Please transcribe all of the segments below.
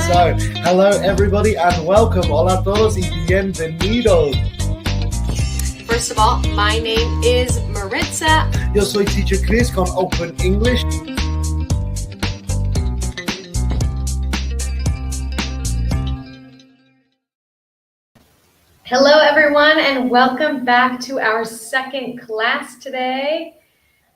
So, hello everybody and welcome. Hola a todos y bienvenidos. First of all, my name is Maritza. Yo soy Teacher Chris con Open English. Hello everyone and welcome back to our second class today.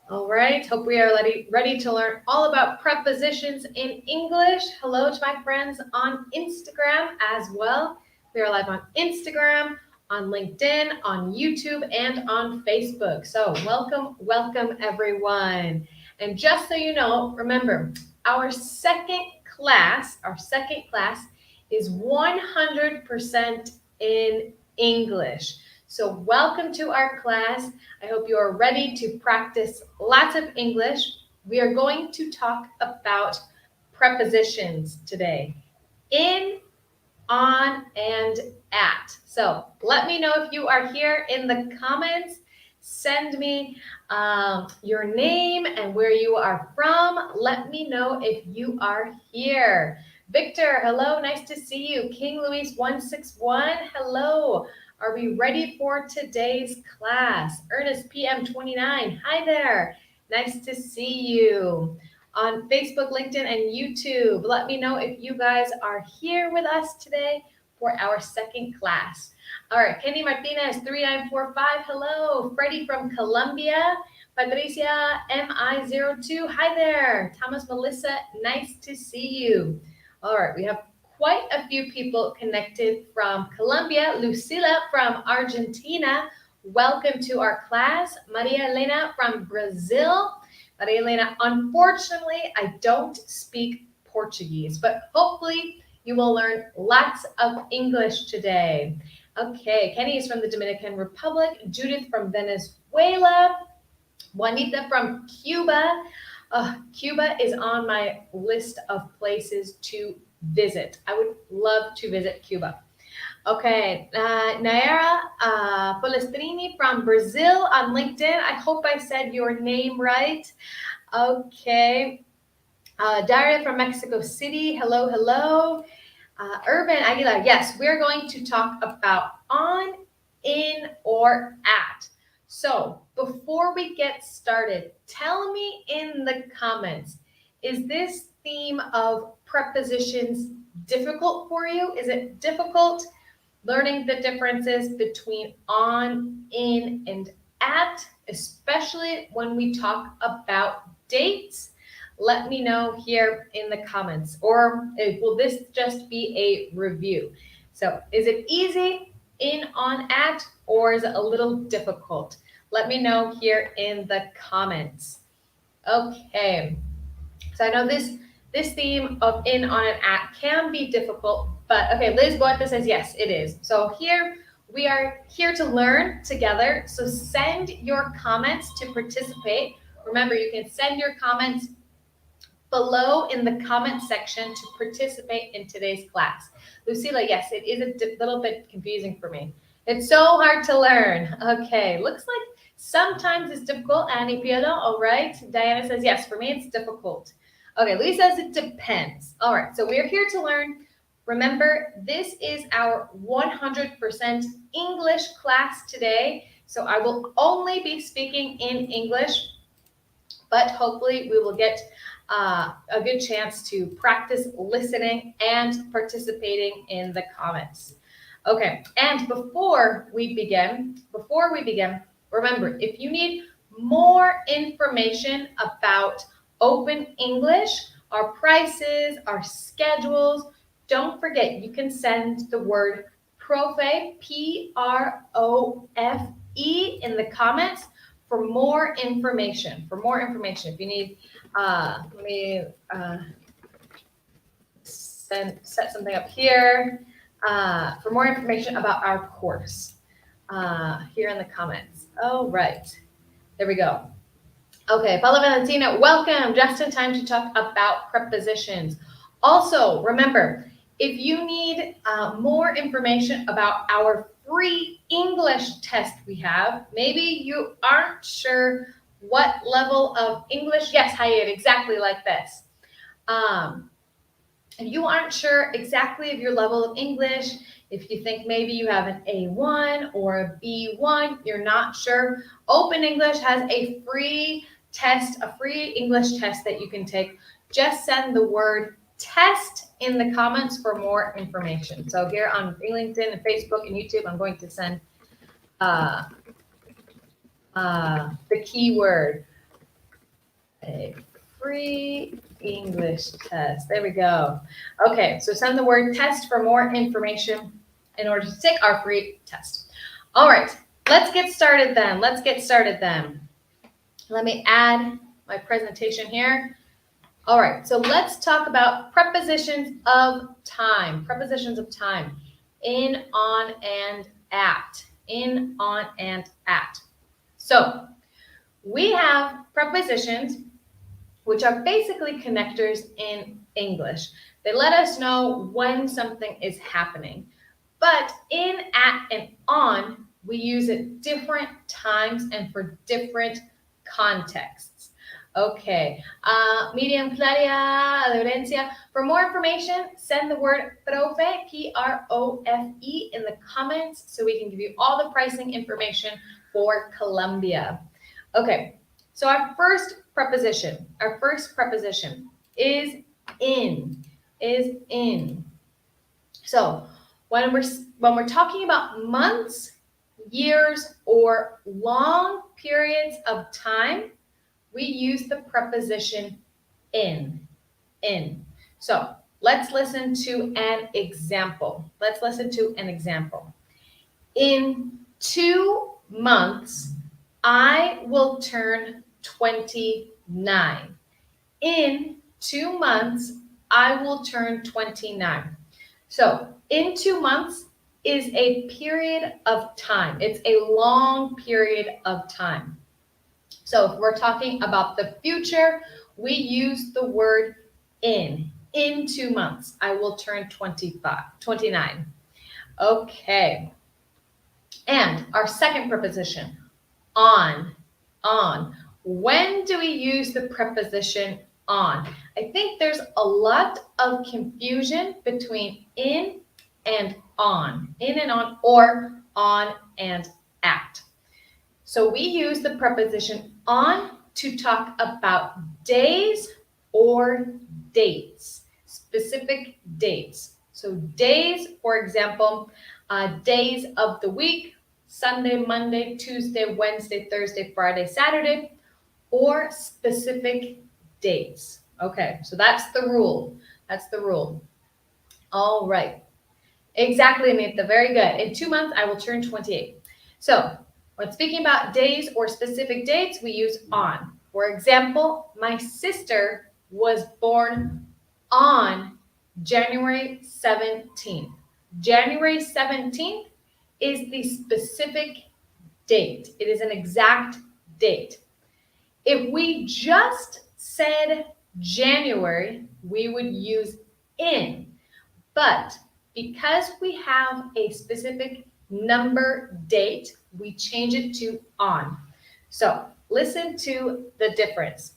All right, hope we are ready to learn all about prepositions in English. Hello to my friends on Instagram as well. We are live on Instagram, on LinkedIn, on YouTube, and on Facebook. So welcome everyone. And just so you know, remember, our second class is 100% in English. So welcome to our class. I hope you are ready to practice lots of English. We are going to talk about prepositions today. In, on, and at. So let me know if you are here in the comments. Send me your name and where you are from. Let me know if you are here. Victor, hello, nice to see you. King Luis 161, hello. Are we ready for today's class? Ernest PM 29, hi there. Nice to see you. On Facebook, LinkedIn, and YouTube, let me know if you guys are here with us today for our second class. All right, Kenny Martinez 3945, hello. Freddie from Colombia. Patricia MI02, hi there. Thomas Melissa, nice to see you. All right, we have quite a few people connected from Colombia. Lucila from Argentina, welcome to our class. Maria Elena from Brazil. Maria Elena, unfortunately, I don't speak Portuguese, but hopefully you will learn lots of English today. Okay, Kenny is from the Dominican Republic. Judith from Venezuela. Juanita from Cuba. Cuba is on my list of places to visit. I would love to visit Cuba. Okay, Naira Polestrini from Brazil on LinkedIn. I hope I said your name right. Okay, Daria from Mexico City. Hello, hello. Urban Aguilar. Yes, we're going to talk about on, in, or at. So before we get started, tell me in the comments, is this theme of prepositions difficult for you? Is it difficult learning the differences between on, in, and at, especially when we talk about dates? Let me know here in the comments, or will this just be a review? So is it easy, in, on, at, or is it a little difficult? Let me know here in the comments. Okay, so I know this theme of in, on, and at can be difficult, but okay, Liz Boita says yes, it is. So here we are here to learn together. So send your comments to participate. Remember, you can send your comments below in the comment section to participate in today's class. Lucila, yes, it is a little bit confusing for me. It's so hard to learn. Okay, looks like sometimes it's difficult. Annie Piero, all right. Diana says, yes, for me it's difficult. Okay, Louise says it depends. All right, so we're here to learn. Remember, this is our 100% English class today. So I will only be speaking in English, but hopefully we will get a good chance to practice listening and participating in the comments. Okay, and before we begin, remember, if you need more information about Open English, our prices, our schedules, don't forget, you can send the word PROFE, P-R-O-F-E, in the comments for more information. If you need, let me set something up here. For more information about our course, here in the comments. Oh, right. There we go. Okay, Paula Valentina, welcome. Just in time to talk about prepositions. Also, remember, if you need more information about our free English test we have, maybe you aren't sure what level of English. Yes, Hayed, exactly like this. If you aren't sure exactly of your level of English, if you think maybe you have an A1 or a B1, you're not sure, Open English has a free test, a free English test that you can take. Just send the word test in the comments for more information. So here on LinkedIn and Facebook and YouTube, I'm going to send the keyword, a free English test. There we go. Okay, so send the word test for more information in order to take our free test. All right, let's get started then. Let me add my presentation here. All right, so let's talk about prepositions of time. Prepositions of time. In, on, and at. In, on, and at. So we have prepositions which are basically connectors in English. They let us know when something is happening. But in, at, and on, we use at different times and for different contexts. Okay, Miriam, Claudia, Laurencia, for more information, send the word profe, P-R-O-F-E, in the comments so we can give you all the pricing information for Colombia. Okay, so our first preposition is in, So when we're talking about months, years, or long periods of time, we use the preposition in. So let's listen to an example. In 2 months, I will turn 29. In 2 months, I will turn 29. So in 2 months is a period of time. It's a long period of time. So if we're talking about the future, we use the word in. In 2 months, I will turn 29. Okay. And our second preposition, on. When do we use the preposition on? I think there's a lot of confusion between in and on, or on and at. So we use the preposition on to talk about days or dates, specific dates. So days, for example, days of the week, Sunday, Monday, Tuesday, Wednesday, Thursday, Friday, Saturday, or specific dates. Okay, so that's the rule. All right. Exactly, Anita. Very good. In 2 months, I will turn 28. So when speaking about days or specific dates, we use on. For example, my sister was born on January 17th. January 17th is the specific date. It is an exact date. If we just said January, we would use in. But because we have a specific number date, we change it to on. So listen to the difference.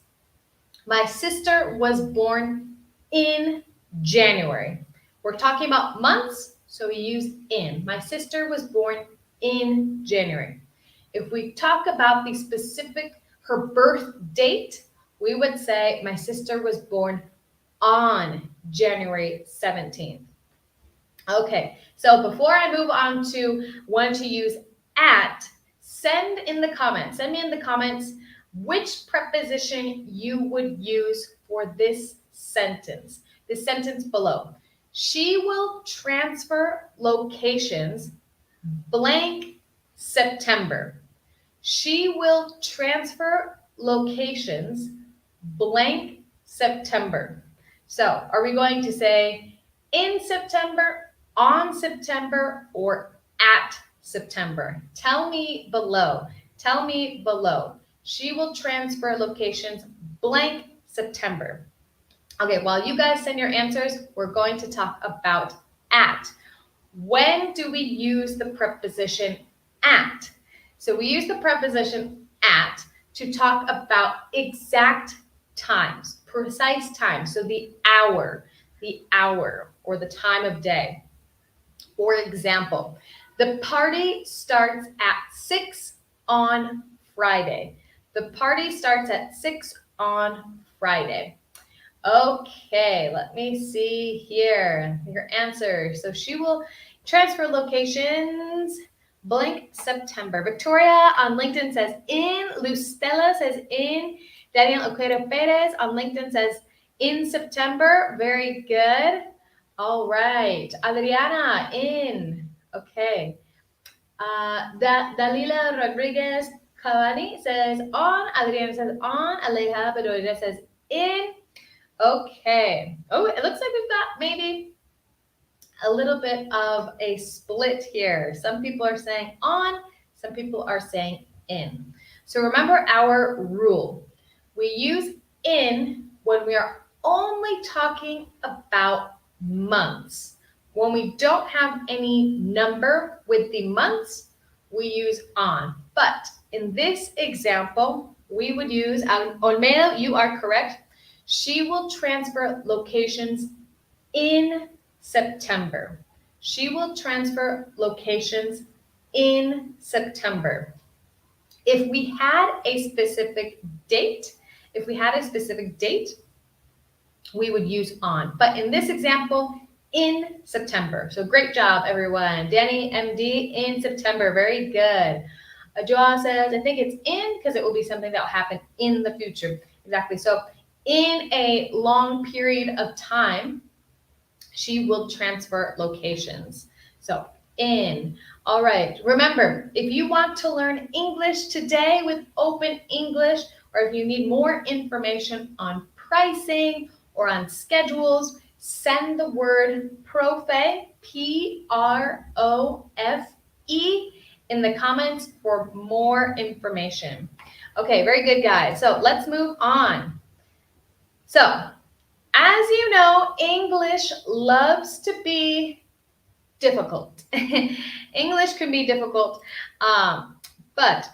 My sister was born in January. We're talking about months, so we use in. My sister was born in January. If we talk about the specific, her birth date, we would say my sister was born on January 17th. Okay, so before I move on to when to use at, send me in the comments which preposition you would use for this sentence below. She will transfer locations blank September. She will transfer locations blank September. So are we going to say in September, on September, or at September? Tell me below. She will transfer locations blank September. Okay, while you guys send your answers, we're going to talk about at. When do we use the preposition at? So we use the preposition at to talk about exact times, precise times. So the hour, the hour or the time of day. For example, the party starts at 6 on Friday. The party starts at 6 on Friday. Okay, let me see here. Your answer. So she will transfer locations blank September. Victoria on LinkedIn says in. Lucella says in. Daniel Oquero Perez on LinkedIn says in September. Very good. All right. Adriana in. Okay. Dalila Rodriguez Cavani says on. Adriana says on. Aleja Bedoya says in. Okay. Oh, it looks like we've got maybe a little bit of a split here. Some people are saying on, some people are saying in. So remember our rule. We use in when we are only talking about months. When we don't have any number with the months, we use on. But in this example, we would use, Olmedo, you are correct. She will transfer locations in September. She will transfer locations in September. If we had a specific date, we would use on. But in this example, in September. So great job, everyone. Danny, MD, in September. Very good. Joa says, I think it's in because it will be something that will happen in the future. Exactly. So in a long period of time, she will transfer locations. So in. All right. Remember, if you want to learn English today with Open English, or if you need more information on pricing or on schedules, send the word profe, P-R-O-F-E, in the comments for more information. Okay, very good, guys. So let's move on. So, as you know, English loves to be difficult. English can be difficult, but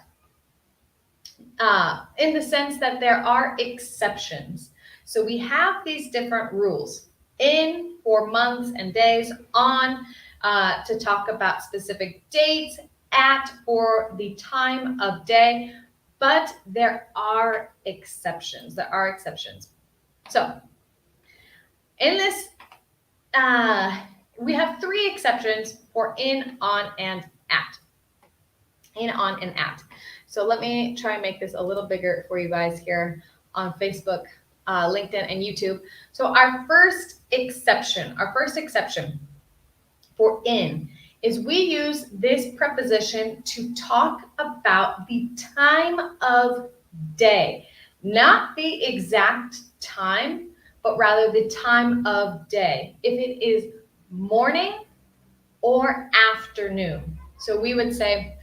in the sense that there are exceptions. So we have these different rules. In for months and days, on to talk about specific dates, at for the time of day, but there are exceptions. So in this, we have 3 exceptions for in, on, and at. In, on, and at. So let me try and make this a little bigger for you guys here on Facebook, LinkedIn, and YouTube. So our first exception for in is we use this preposition to talk about the time of day, not the exact time, but rather the time of day. If it is morning or afternoon. So we would say,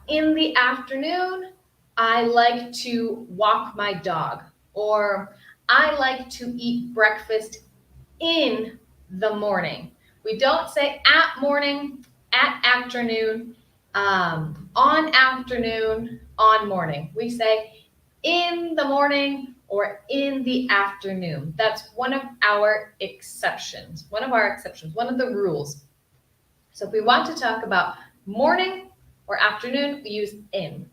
in the afternoon, I like to walk my dog, or I like to eat breakfast in the morning. We don't say at morning, at afternoon, on afternoon, on morning. We say in the morning or in the afternoon. That's one of our exceptions, one of the rules. So if we want to talk about morning or afternoon, we use in.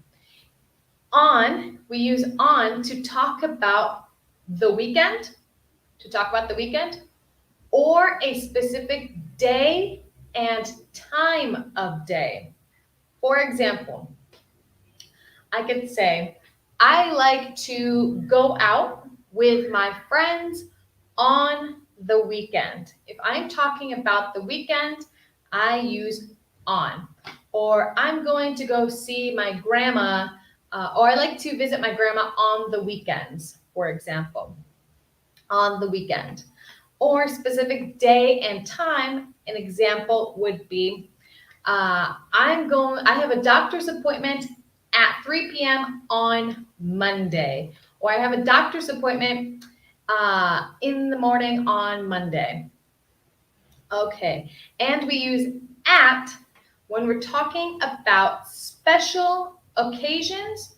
On, we use on to talk about the weekend, or a specific day and time of day. For example, I could say, I like to go out with my friends on the weekend. If I'm talking about the weekend, I use on. Or I'm going to go see my grandma, or I like to visit my grandma on the weekends, for example, on the weekend. Or specific day and time, an example would be, I have a doctor's appointment at 3 p.m. on Monday, or I have a doctor's appointment in the morning on Monday. Okay, and we use at when we're talking about special occasions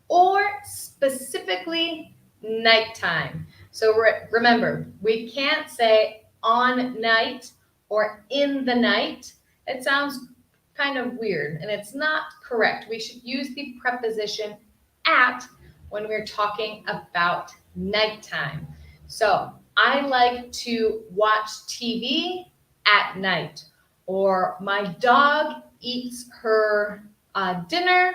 or specifically nighttime. So remember, we can't say on night or in the night. It sounds kind of weird and it's not correct. We should use the preposition at when we're talking about nighttime. So I like to watch TV at night, or my dog eats her dinner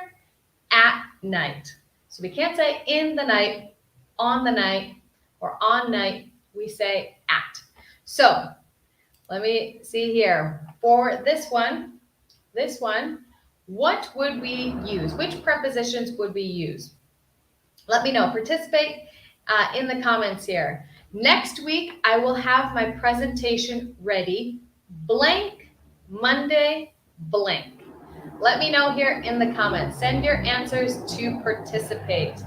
at night. So we can't say in the night, on the night, or on night. We say at. So let me see here. For this one, what would we use? Which prepositions would we use? Let me know. Participate in the comments here. Next week, I will have my presentation ready. Blank, Monday, blank. Let me know here in the comments. Send your answers to participate.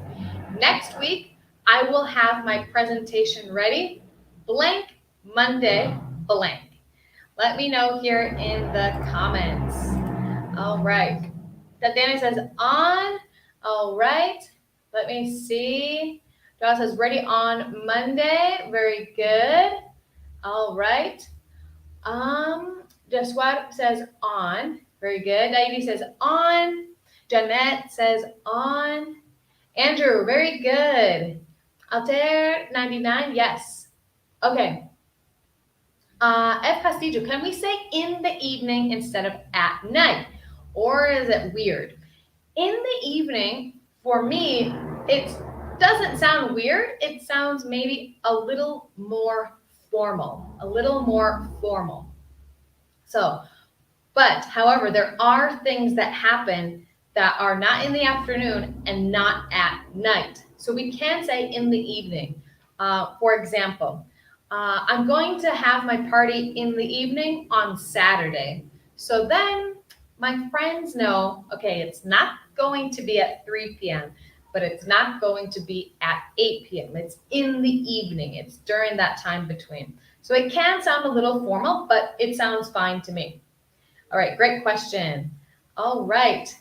Next week, I will have my presentation ready. Blank, Monday, blank. Let me know here in the comments. All right. Tatiana says on. All right. Let me see. Josh says ready on Monday. Very good. All right. Jaswat says on. Very good. Daidi says on. Jeanette says on. Andrew, very good. Altair 99, yes. Okay. F. Castillo, can we say in the evening instead of at night? Or is it weird? In the evening, for me, it doesn't sound weird. It sounds maybe a little more formal. So, but however, there are things that happen that are not in the afternoon and not at night. So we can say in the evening. For example, I'm going to have my party in the evening on Saturday. So then my friends know, okay, it's not going to be at 3 p.m., but it's not going to be at 8 p.m. It's in the evening. It's during that time between. So it can sound a little formal, but it sounds fine to me. All right, great question. All right.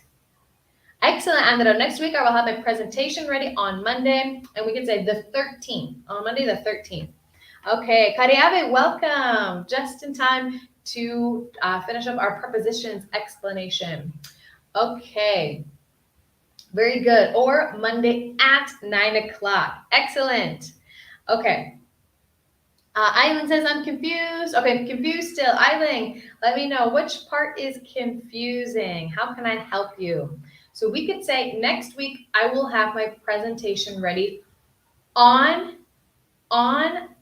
Excellent, Andro. Next week, I will have my presentation ready on Monday, and we can say the 13th, on Monday the 13th. Okay, Kariabe, welcome. Just in time to finish up our prepositions explanation. Okay, very good. Or Monday at 9 o'clock. Excellent. Okay. Eileen says, I'm confused. Okay, confused still. Eileen, let me know which part is confusing. How can I help you? So we could say next week, I will have my presentation ready on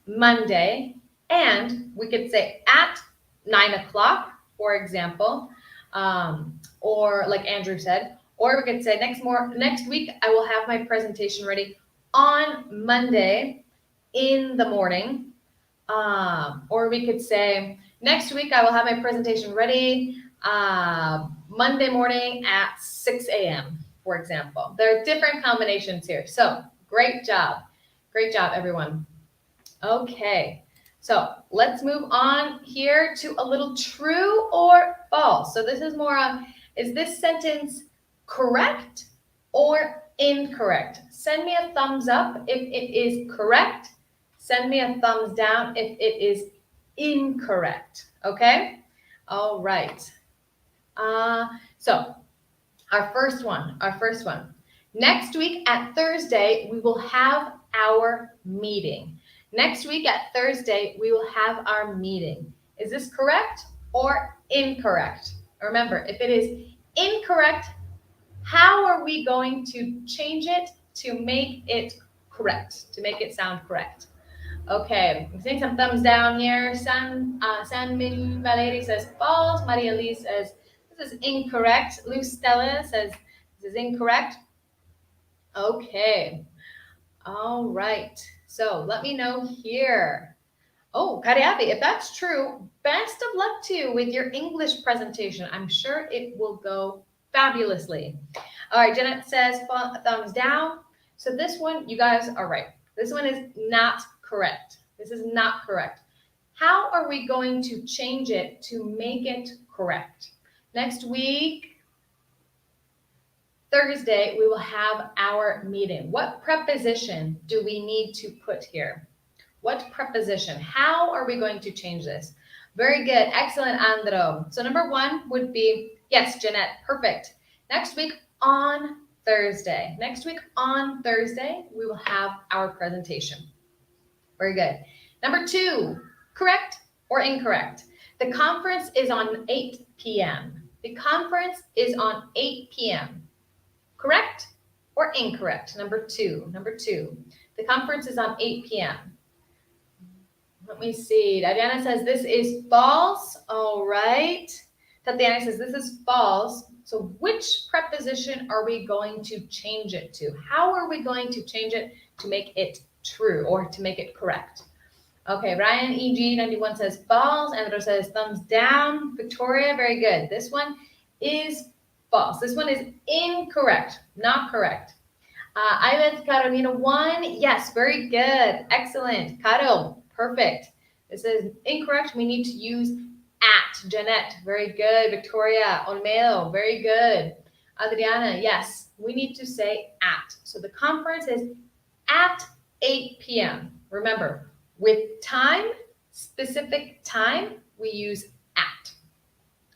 Monday, and we could say at 9 o'clock, for example, or like Andrew said, or we could say next week, I will have my presentation ready on Monday in the morning. Or we could say, next week I will have my presentation ready Monday morning at 6 a.m., for example. There are different combinations here. So great job. Great job, everyone. Okay, so let's move on here to a little true or false. So this is more, is this sentence correct or incorrect? Send me a thumbs up if it is correct. Send me a thumbs down if it is incorrect, okay? All right. So our first one. Next week at Thursday, we will have our meeting. Next week at Thursday, we will have our meeting. Is this correct or incorrect? Remember, if it is incorrect, how are we going to change it to make it correct, to make it sound correct? Okay, I'm seeing some thumbs down here. San Min Valeri says false. Maria Lee says this is incorrect. Lou Stella says this is incorrect. Okay. All right. So let me know here. Oh, Kariabi, if that's true, best of luck to you with your English presentation. I'm sure it will go fabulously. All right, Janet says thumbs down. So this one, you guys are right. This one is not correct. This is not correct. How are we going to change it to make it correct? Next week, Thursday, we will have our meeting. What preposition do we need to put here? What preposition? How are we going to change this? Very good. Excellent, Andro. So number 1 would be, yes, Jeanette, perfect. Next week on Thursday. Next week on Thursday, we will have our presentation. Very good. Number 2, correct or incorrect? The conference is on 8 p.m. The conference is on 8 p.m. Correct or incorrect? Number 2. The conference is on 8 p.m. Let me see. Diana says this is false. All right. Tatiana says this is false. So which preposition are we going to change it to? How are we going to change it to make it true or to make it correct? Okay, Ryan EG91 says false. Andrew says thumbs down. Victoria, very good. This one is false. This one is incorrect, not correct. Ivet Carolina 1, yes, very good. Excellent. Caro, perfect. This is incorrect. We need to use at. Jeanette, very good. Victoria, Olmedo, very good. Adriana, yes, we need to say at. So the conference is at 8 p.m. Remember, with time, specific time, we use at.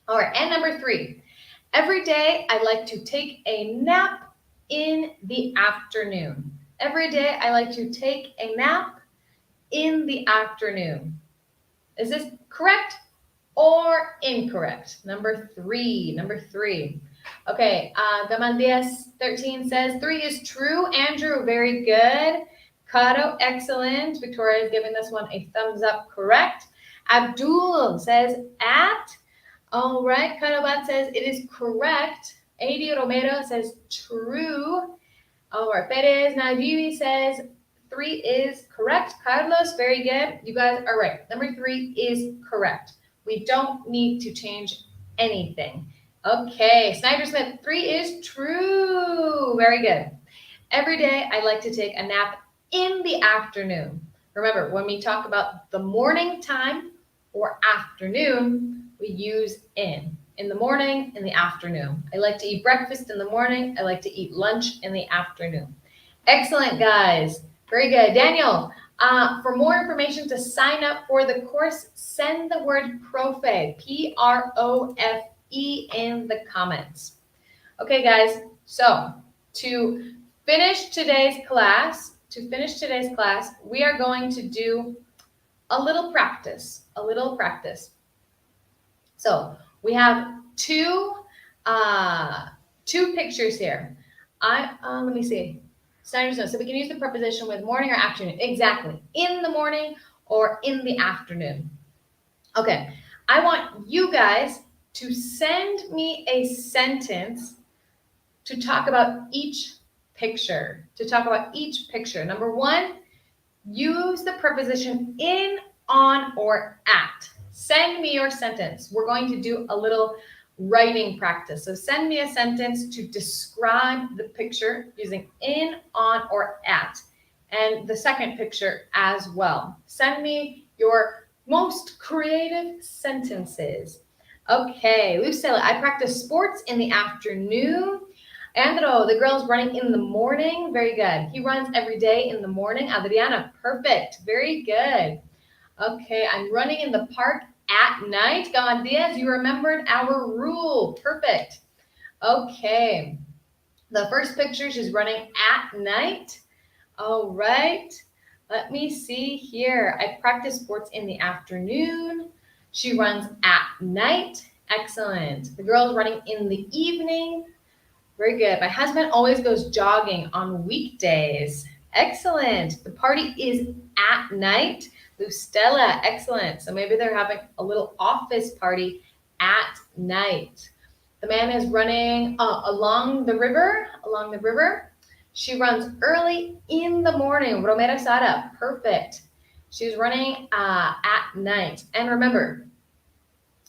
All right, and number 3, every day I like to take a nap in the afternoon. Every day I like to take a nap in the afternoon. Is this correct or incorrect? Number 3. Okay, Gamaldias 13 says 3 is true. Andrew, very good. Caro, excellent. Victoria is giving this one a thumbs up, correct. Abdul says at. All right, Carabat says it is correct. Adi Romero says true. All right, Perez Najibi says 3 is correct. Carlos, very good. You guys are right. Number 3 is correct. We don't need to change anything. Okay, Snyder Smith, 3 is true. Very good. Every day I like to take a nap in the afternoon. Remember, when we talk about the morning time or afternoon, we use in. In the morning, in the afternoon. I like to eat breakfast in the morning. I like to eat lunch in the afternoon. Excellent, guys. Very good. Daniel, for more information to sign up for the course, send the word PROFE, P-R-O-F-E, in the comments. Okay, guys, so to finish today's class, we are going to do a little practice. So we have two pictures here. Let me see. Snyder's note. So we can use the preposition with morning or afternoon. Exactly. In the morning or in the afternoon. Okay. I want you guys to send me a sentence to talk about each picture. Number 1, use the preposition in, on, or at. Send me your sentence. We're going to do a little writing practice. So send me a sentence to describe the picture using in, on, or at. And the second picture as well. Send me your most creative sentences. Okay, Lucilla, I practice sports in the afternoon. Andro, the girl's running in the morning. Very good. He runs every day in the morning. Adriana, perfect. Very good. Okay, I'm running in the park at night. Gaman Diaz, you remembered our rule. Perfect. Okay. The first picture, she's running at night. All right. Let me see here. I practice sports in the afternoon. She runs at night. Excellent. The girl's running in the evening. Very good. My husband always goes jogging on weekdays. Excellent. The party is at night. Lucella, excellent. So maybe they're having a little office party at night. The man is running along the river. She runs early in the morning. Romero Sara, perfect. She's running at night. And remember,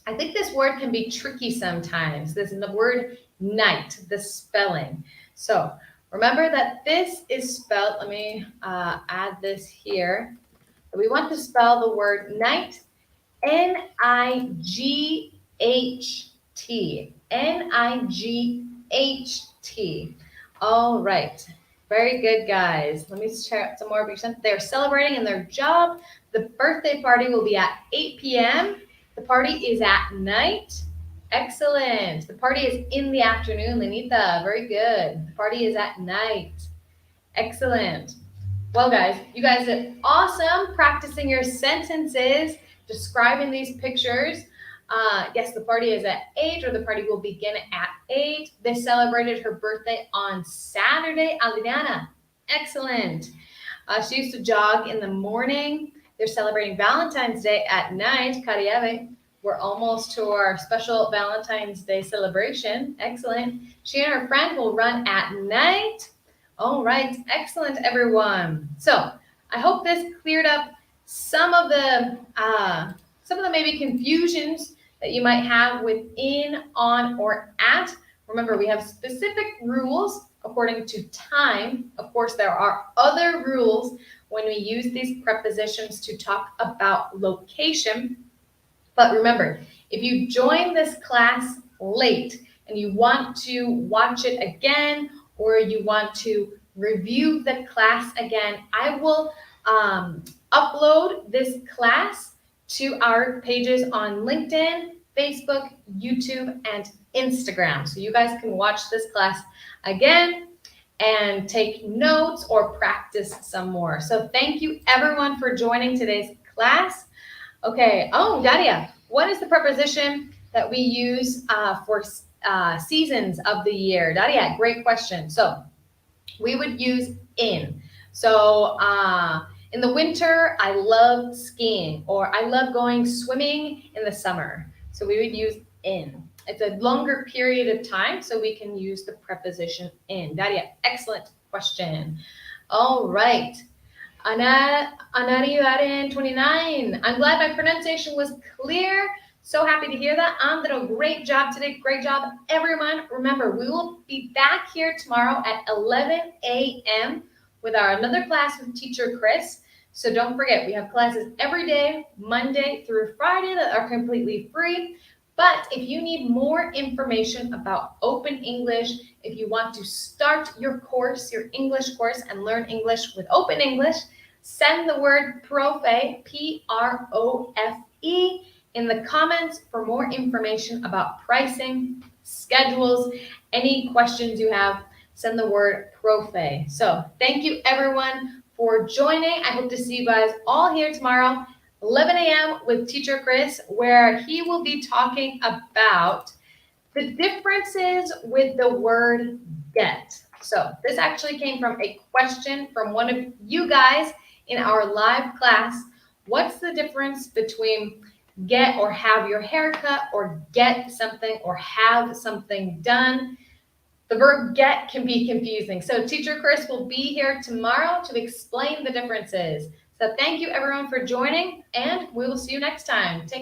I think this word can be tricky sometimes. This is the word night, the spelling. So remember that this is spelled, let me add this here. We want to spell the word night, N-I-G-H-T. N-I-G-H-T. All right, Very good, guys. Let me share some more. They're celebrating in their job. The birthday party will be at 8 p.m. The party is at night. Excellent. The party is in the afternoon, Lenita. Very good. The party is at night. Excellent. Well, guys, you guys did awesome practicing your sentences, describing these pictures. Yes, the party is at 8, or the party will begin at 8. They celebrated her birthday on Saturday, Adriana. Excellent. She used to jog in the morning. They're celebrating Valentine's Day at night, Cariave. We're almost to our special Valentine's Day celebration. Excellent. She and her friend will run at night. All right, excellent, everyone. So I hope this cleared up some of the maybe confusions that you might have with in, on, or at. Remember, we have specific rules according to time. Of course, there are other rules when we use these prepositions to talk about location. But remember, if you join this class late and you want to watch it again, or you want to review the class again, I will upload this class to our pages on LinkedIn, Facebook, YouTube, and Instagram. So you guys can watch this class again and take notes or practice some more. So thank you everyone for joining today's class. Okay, Daria, what is the preposition that we use for seasons of the year? Daria, great question. So we would use in. So in the winter, I love skiing, or I love going swimming in the summer. So we would use in. It's a longer period of time, so we can use the preposition in. Daria, excellent question. All right. Anariaren 29. I'm glad my pronunciation was clear. So happy to hear that. Andro, great job today. Great job, everyone. Remember, we will be back here tomorrow at 11 a.m. with another class with Teacher Chris. So don't forget, we have classes every day, Monday through Friday, that are completely free. But if you need more information about Open English, if you want to start your course, your English course, and learn English with Open English, send the word PROFE, P-R-O-F-E, in the comments for more information about pricing, schedules, any questions you have, send the word PROFE. So thank you everyone for joining. I hope to see you guys all here tomorrow, 11 a.m. with Teacher Chris, where he will be talking about the differences with the word get. So this actually came from a question from one of you guys in our live class. What's the difference between get or have your hair cut, or get something or have something done? The verb get can be confusing. So Teacher Chris will be here tomorrow to explain the differences. So thank you everyone for joining, and we will see you next time. Take